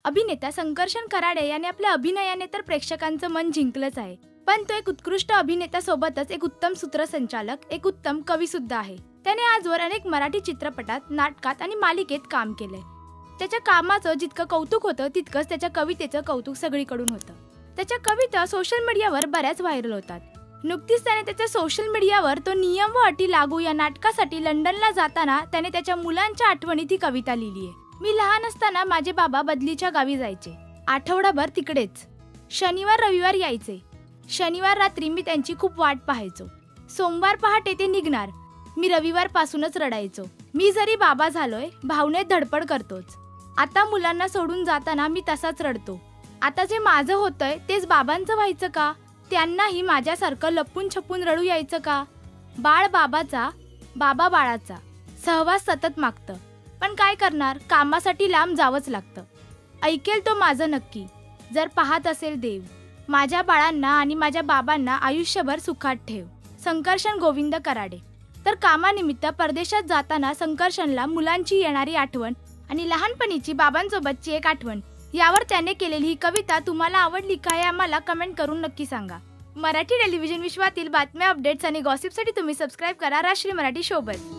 अभिनेता संकर्षण कराडे याने आपल्या अभिनयाने तर प्रेक्षकांचं मन जिंकलंच आहे, पण तो एक उत्कृष्ट अभिनेता सोबतच एक उत्तम सूत्रसंचालक, एक उत्तम कवी सुद्धा आहे। त्याने आजवर अनेक मराठी चित्रपटात, नाटकात आणि मालिकेत काम केलंय। त्याच्या कामाचं जितकं कौतुक होतं तितकंच त्याच्या कवितेचं कौतुक सगळीकडून होतं। त्याच्या कविता सोशल मीडियावर बऱ्याच व्हायरल होतात। नुकतीच त्याने त्याच्या सोशल मीडियावर तो नियम व अटी लागू या नाटकासाठी लंडनला जाताना त्याने त्याच्या मुलांच्या आठवणीत ही कविता लिहिली आहे। मी लहान असताना माझे बाबा बदलीच्या गावी जायचे, आठवडाभर तिकडेच, शनिवार रविवार यायचे। शनिवार रात्री मी त्यांची खूप वाट पाहायचो, सोमवार पहाटे ते निघणार, मी रविवार पासूनच रडायचो। मी जरी बाबा झालोय, भावनेत धडपड करतोच। आता मुलांना सोडून जाताना मी तसाच रडतो। आता जे माझं होतंय तेच बाबांचं व्हायचं का? त्यांनाही माझ्यासारखं लपून छपून रडू यायचं का? बाळ बाबाचा, बाबा बाळाचा सहवास सतत मागतं, पण काय करणार, कामासाठी लांब जावंच लागतं। ऐकेल तो माझं नक्की, जर पाहत असेल देव, माझ्या बाळांना आणि माझ्या बाबांना आयुष्यभर सुखात ठेव। संकर्षण गोविंद कराडे। तर कामानिमित्त परदेशात जाताना संकर्षणला मुलांची येणारी आठवण आणि लहानपणीची बाबांसोबतची एक आठवण यावर त्याने केलेली ही कविता तुम्हाला आवडली का हे आम्हाला कमेंट करून नक्की सांगा। मराठी टेलिव्हिजन विश्वातील बातम्या, अपडेट्स आणि गॉसिपसाठी तुम्ही सबस्क्राईब करा राष्ट्रीय मराठी शोबत।